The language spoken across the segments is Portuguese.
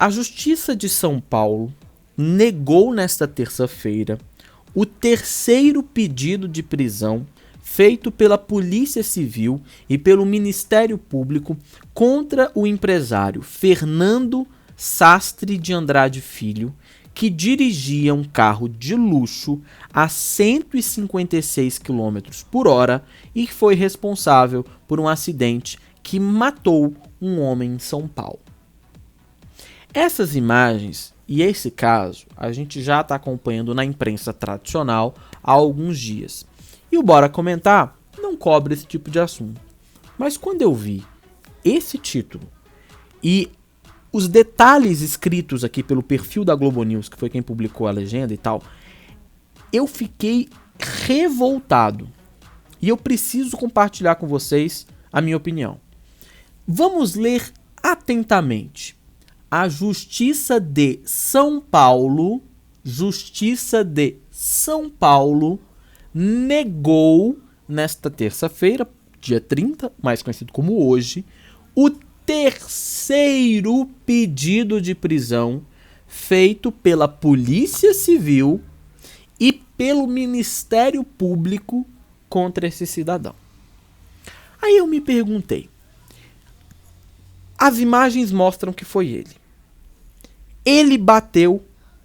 A Justiça de São Paulo negou nesta terça-feira o terceiro pedido de prisão feito pela Polícia Civil e pelo Ministério Público contra o empresário Fernando Sastre de Andrade Filho, que dirigia um carro de luxo a 156 km por hora e foi responsável por um acidente que matou um homem em São Paulo. Essas imagens e esse caso a gente já está acompanhando na imprensa tradicional há alguns dias. E o Bora Comentar não cobre esse tipo de assunto. Mas quando eu vi esse título e os detalhes escritos aqui pelo perfil da Globo News, que foi quem publicou a legenda e tal, eu fiquei revoltado. E eu preciso compartilhar com vocês a minha opinião. Vamos ler atentamente. A Justiça de São Paulo, negou nesta terça-feira, dia 30, mais conhecido como hoje, o terceiro pedido de prisão feito pela Polícia Civil e pelo Ministério Público contra esse cidadão. Aí eu me perguntei, as imagens mostram que foi ele. Ele bateu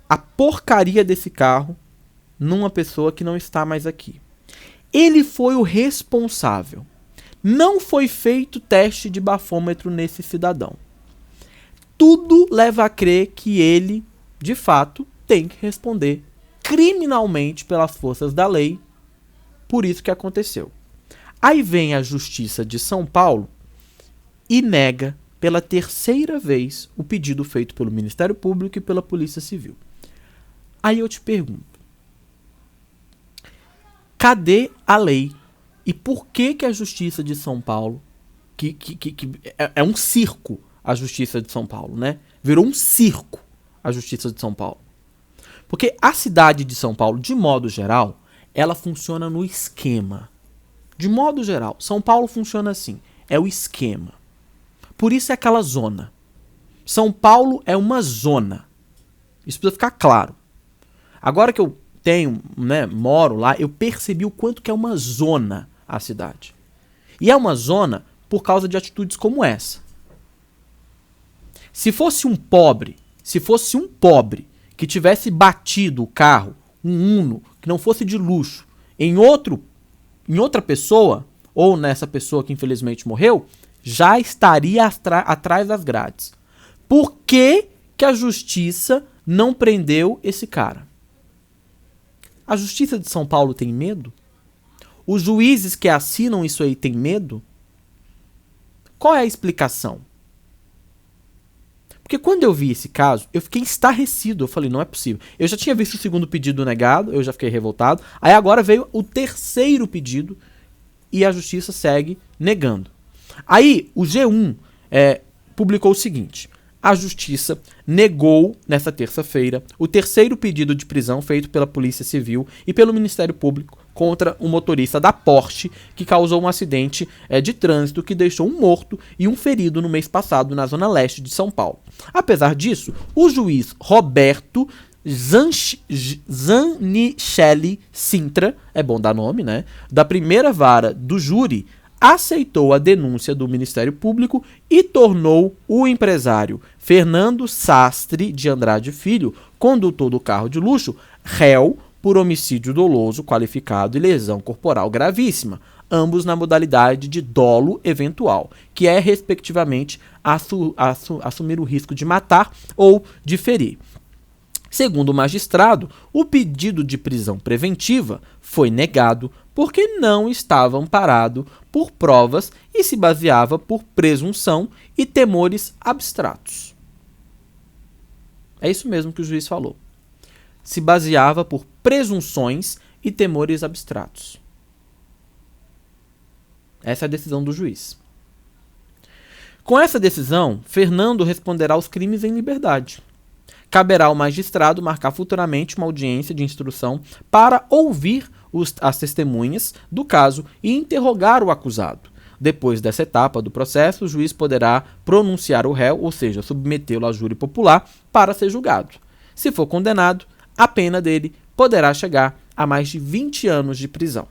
a porcaria desse carro numa pessoa que não está mais aqui. Ele foi o responsável. Não foi feito teste de bafômetro nesse cidadão. Tudo leva a crer que ele, de fato, tem que responder criminalmente pelas forças da lei por isso que aconteceu. Aí vem a Justiça de São Paulo e nega pela terceira vez o pedido feito pelo Ministério Público e pela Polícia Civil. Aí eu te pergunto, cadê a lei? E por que a Justiça de São Paulo, que é um circo a Justiça de São Paulo, né? Virou um circo a Justiça de São Paulo. Porque a cidade de São Paulo, de modo geral, ela funciona no esquema. De modo geral, São Paulo funciona assim, é o esquema. Por isso é aquela zona. São Paulo é uma zona. Isso precisa ficar claro. Agora que eu moro lá, eu percebi o quanto que é uma zona a cidade. E é uma zona por causa de atitudes como essa. Se fosse um pobre que tivesse batido o carro, um Uno, que não fosse de luxo, em outra pessoa, ou nessa pessoa que infelizmente morreu, já estaria atrás das grades. Por que a justiça não prendeu esse cara? A Justiça de São Paulo tem medo? Os juízes que assinam isso aí têm medo? Qual é a explicação? Porque quando eu vi esse caso, eu fiquei estarrecido. Eu falei, não é possível. Eu já tinha visto o segundo pedido negado, eu já fiquei revoltado. Aí agora veio o terceiro pedido e a justiça segue negando. Aí o G1 publicou o seguinte: a justiça negou, nesta terça-feira, o terceiro pedido de prisão feito pela Polícia Civil e pelo Ministério Público contra um motorista da Porsche que causou um acidente de trânsito que deixou um morto e um ferido no mês passado na zona leste de São Paulo. Apesar disso, o juiz Roberto Zanichelli Sintra, é bom dar nome, né, da primeira vara do júri, aceitou a denúncia do Ministério Público e tornou o empresário Fernando Sastre de Andrade Filho, condutor do carro de luxo, réu por homicídio doloso qualificado e lesão corporal gravíssima, ambos na modalidade de dolo eventual, que é, respectivamente, assumir o risco de matar ou de ferir. Segundo o magistrado, o pedido de prisão preventiva foi negado porque não estava amparado por provas e se baseava por presunção e temores abstratos. É isso mesmo que o juiz falou. Se baseava por presunções e temores abstratos. Essa é a decisão do juiz. Com essa decisão, Fernando responderá aos crimes em liberdade. Caberá ao magistrado marcar futuramente uma audiência de instrução para ouvir as testemunhas do caso e interrogar o acusado, Depois dessa etapa do processo, o juiz poderá pronunciar o réu, ou seja, submetê-lo a júri popular para ser julgado. Se for condenado, a pena dele poderá chegar a mais de 20 anos de prisão.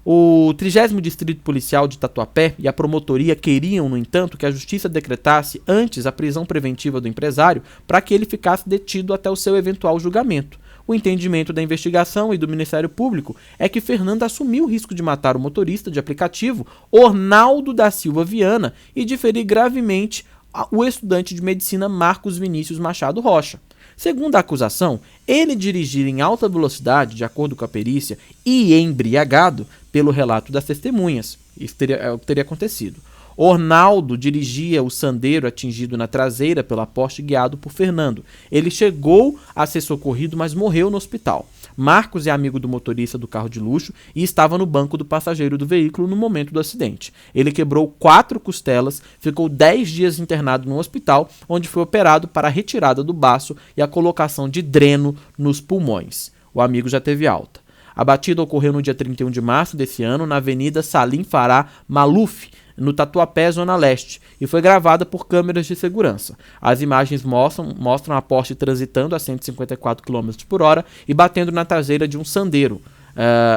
O 30º Distrito Policial de Tatuapé e a promotoria queriam, no entanto, que a justiça decretasse antes a prisão preventiva do empresário para que ele ficasse detido até o seu eventual julgamento. O entendimento da investigação e do Ministério Público é que Fernando assumiu o risco de matar o motorista de aplicativo Ornaldo da Silva Viana e de ferir gravemente o estudante de medicina Marcos Vinícius Machado Rocha. Segundo a acusação, ele dirigia em alta velocidade, de acordo com a perícia, e embriagado, pelo relato das testemunhas. Isso teria acontecido. Ornaldo dirigia o Sandero atingido na traseira pela poste guiado por Fernando. Ele chegou a ser socorrido, mas morreu no hospital. Marcos é amigo do motorista do carro de luxo e estava no banco do passageiro do veículo no momento do acidente. Ele quebrou 4 costelas, ficou 10 dias internado no hospital, onde foi operado para a retirada do baço e a colocação de dreno nos pulmões. O amigo já teve alta. A batida ocorreu no dia 31 de março desse ano, na Avenida Salim Farah Maluf, no Tatuapé, Zona Leste, e foi gravada por câmeras de segurança. As imagens mostram a Porsche transitando a 154 km por hora e batendo na traseira de um Sandero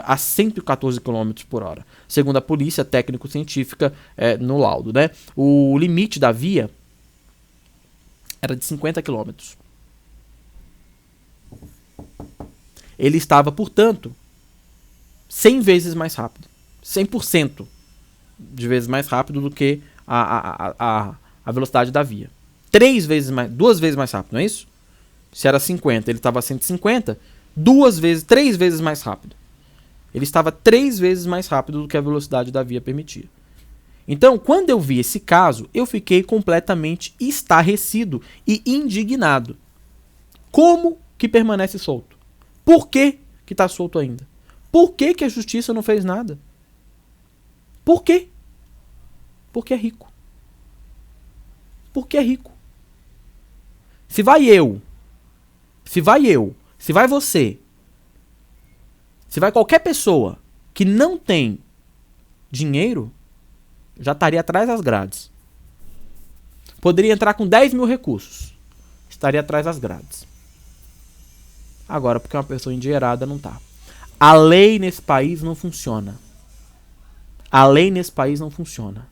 a 114 km por hora. Segundo a polícia técnico-científica no laudo, né? O limite da via era de 50 km. Ele estava, portanto, 100 vezes mais rápido. 100% de vezes mais rápido do que a velocidade da via. 2 vezes mais rápido, não é isso? Se era 50, ele estava a 150, 3 vezes mais rápido. Ele estava 3 vezes mais rápido do que a velocidade da via permitia. Então, quando eu vi esse caso, eu fiquei completamente estarrecido e indignado. Como que permanece solto? Por que que está solto ainda? Por que que a justiça não fez nada? Por quê? Porque é rico. Porque é rico. Se vai você, se vai qualquer pessoa que não tem dinheiro, já estaria atrás das grades. Poderia entrar com 10 mil recursos. Estaria atrás das grades. Agora, porque uma pessoa endinheirada não tá. A lei nesse país não funciona. A lei nesse país não funciona.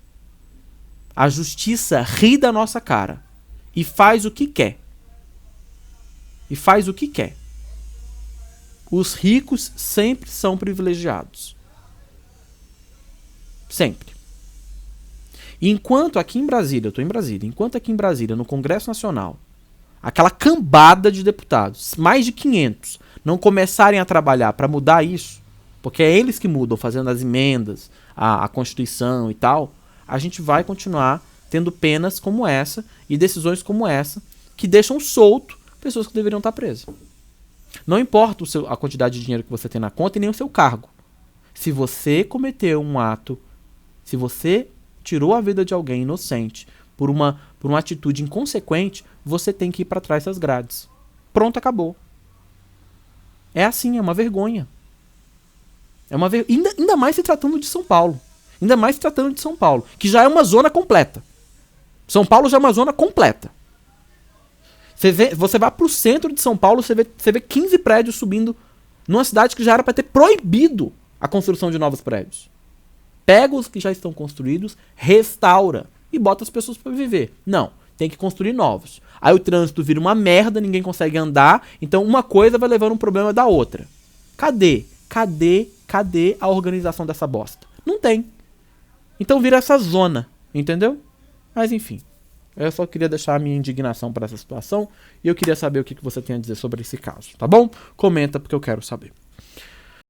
A justiça ri da nossa cara e faz o que quer. Os ricos sempre são privilegiados. Sempre. Enquanto aqui em Brasília, eu estou em Brasília, enquanto aqui em Brasília, no Congresso Nacional, aquela cambada de deputados, mais de 500, não começarem a trabalhar para mudar isso, porque é eles que mudam, fazendo as emendas, a Constituição e tal, a gente vai continuar tendo penas como essa e decisões como essa que deixam solto pessoas que deveriam estar presas. Não importa a quantidade de dinheiro que você tem na conta e nem o seu cargo. Se você cometeu um ato, se você tirou a vida de alguém inocente por uma atitude inconsequente, você tem que ir para trás das grades. Pronto, acabou. É assim, é uma vergonha. Ainda mais se tratando de São Paulo. Que já é uma zona completa. São Paulo já é uma zona completa. Você vai pro centro de São Paulo, você vê 15 prédios subindo numa cidade que já era para ter proibido a construção de novos prédios. Pega os que já estão construídos, restaura e bota as pessoas para viver. Não, tem que construir novos. Aí o trânsito vira uma merda, ninguém consegue andar, então uma coisa vai levando um problema da outra. Cadê a organização dessa bosta? Não tem. Então vira essa zona, entendeu? Mas enfim, eu só queria deixar a minha indignação para essa situação e eu queria saber o que você tem a dizer sobre esse caso, tá bom? Comenta porque eu quero saber.